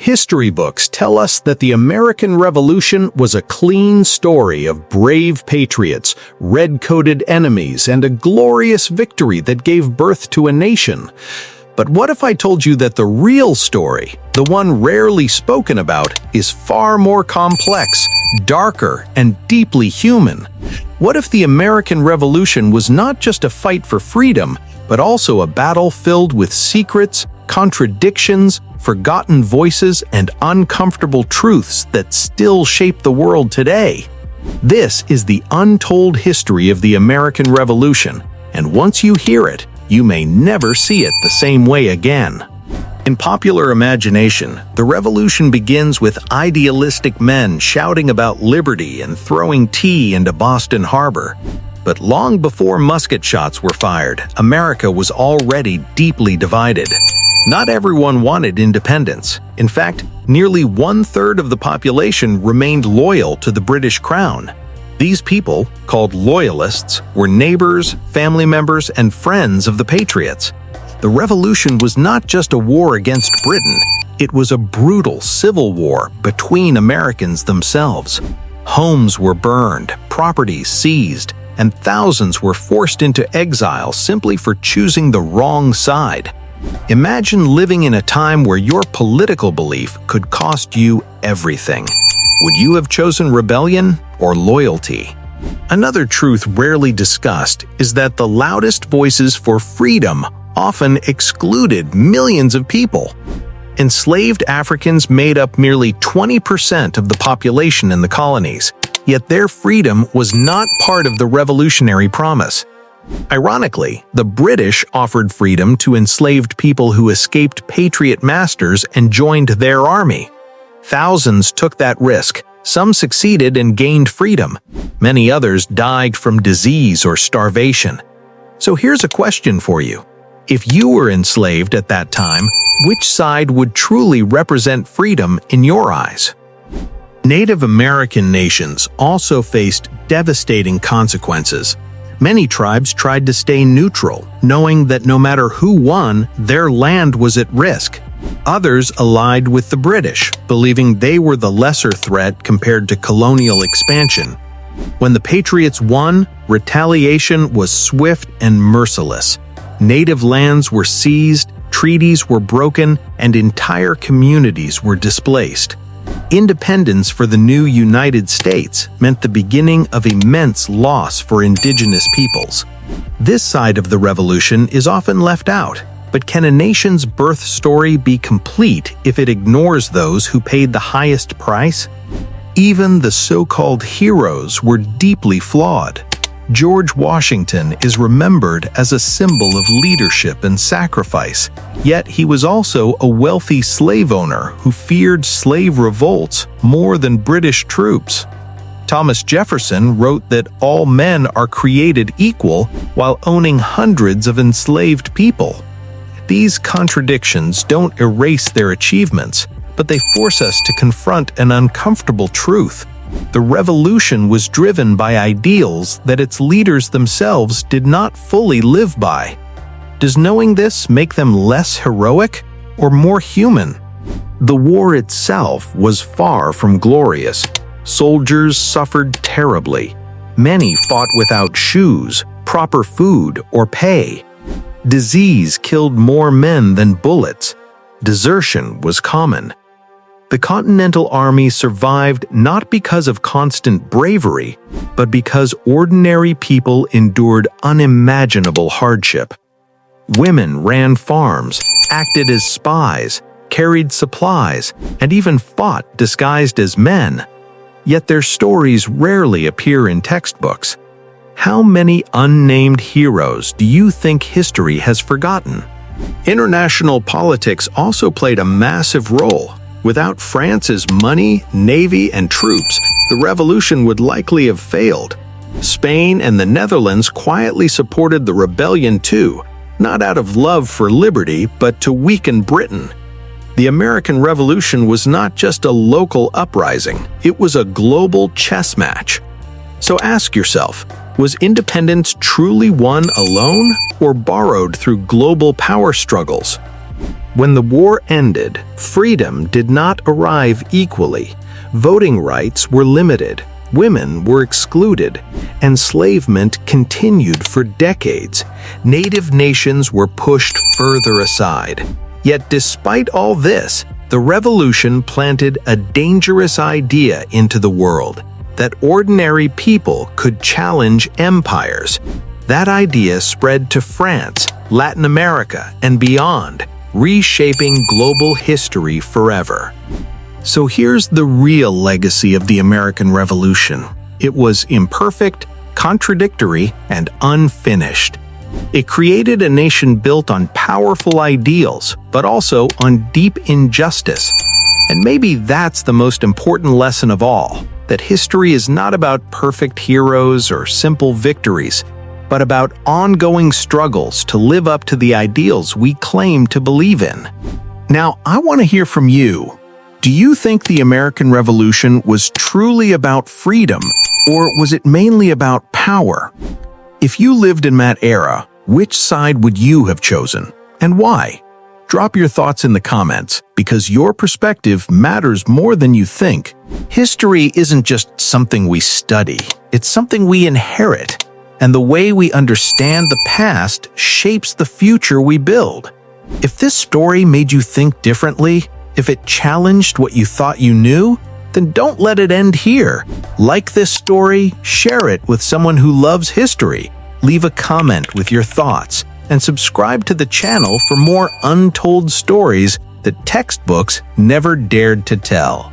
History books tell us that the American Revolution was a clean story of brave patriots, red-coated enemies, and a glorious victory that gave birth to a nation. But what if I told you that the real story, the one rarely spoken about, is far more complex, darker, and deeply human? What if the American Revolution was not just a fight for freedom, but also a battle filled with secrets, contradictions, forgotten voices, and uncomfortable truths that still shape the world today? This is the untold history of the American Revolution, and once you hear it, you may never see it the same way again. In popular imagination, the revolution begins with idealistic men shouting about liberty and throwing tea into Boston Harbor. But long before musket shots were fired, America was already deeply divided. Not everyone wanted independence. In fact, nearly one-third of the population remained loyal to the British Crown. These people, called Loyalists, were neighbors, family members, and friends of the Patriots. The Revolution was not just a war against Britain, it was a brutal civil war between Americans themselves. Homes were burned, properties seized, and thousands were forced into exile simply for choosing the wrong side. Imagine living in a time where your political belief could cost you everything. Would you have chosen rebellion or loyalty? Another truth rarely discussed is that the loudest voices for freedom often excluded millions of people. Enslaved Africans made up nearly 20% of the population in the colonies, yet their freedom was not part of the revolutionary promise. Ironically, the British offered freedom to enslaved people who escaped Patriot masters and joined their army. Thousands took that risk. Some succeeded and gained freedom. Many others died from disease or starvation. So here's a question for you. If you were enslaved at that time, which side would truly represent freedom in your eyes? Native American nations also faced devastating consequences. Many tribes tried to stay neutral, knowing that no matter who won, their land was at risk. Others allied with the British, believing they were the lesser threat compared to colonial expansion. When the Patriots won, retaliation was swift and merciless. Native lands were seized, treaties were broken, and entire communities were displaced. Independence for the new United States meant the beginning of immense loss for indigenous peoples. This side of the revolution is often left out, but can a nation's birth story be complete if it ignores those who paid the highest price? Even the so-called heroes were deeply flawed. George Washington is remembered as a symbol of leadership and sacrifice, yet he was also a wealthy slave owner who feared slave revolts more than British troops. Thomas Jefferson wrote that all men are created equal while owning hundreds of enslaved people. These contradictions don't erase their achievements, but they force us to confront an uncomfortable truth. The revolution was driven by ideals that its leaders themselves did not fully live by. Does knowing this make them less heroic or more human? The war itself was far from glorious. Soldiers suffered terribly. Many fought without shoes, proper food, or pay. Disease killed more men than bullets. Desertion was common. The Continental Army survived not because of constant bravery, but because ordinary people endured unimaginable hardship. Women ran farms, acted as spies, carried supplies, and even fought disguised as men. Yet their stories rarely appear in textbooks. How many unnamed heroes do you think history has forgotten? International politics also played a massive role. Without France's money, navy, and troops, the revolution would likely have failed. Spain and the Netherlands quietly supported the rebellion too, not out of love for liberty, but to weaken Britain. The American Revolution was not just a local uprising, it was a global chess match. So ask yourself, was independence truly won alone or borrowed through global power struggles? When the war ended, freedom did not arrive equally. Voting rights were limited, women were excluded, enslavement continued for decades. Native nations were pushed further aside. Yet despite all this, the revolution planted a dangerous idea into the world, that ordinary people could challenge empires. That idea spread to France, Latin America, and beyond, reshaping global history forever. So here's the real legacy of the American Revolution. It was imperfect, contradictory, and unfinished. It created a nation built on powerful ideals, but also on deep injustice. And maybe that's the most important lesson of all, that history is not about perfect heroes or simple victories, but about ongoing struggles to live up to the ideals we claim to believe in. Now, I want to hear from you. Do you think the American Revolution was truly about freedom, or was it mainly about power? If you lived in that era, which side would you have chosen, and why? Drop your thoughts in the comments, because your perspective matters more than you think. History isn't just something we study, it's something we inherit. And the way we understand the past shapes the future we build. If this story made you think differently, if it challenged what you thought you knew, then don't let it end here. Like this story, share it with someone who loves history, leave a comment with your thoughts, and subscribe to the channel for more untold stories that textbooks never dared to tell.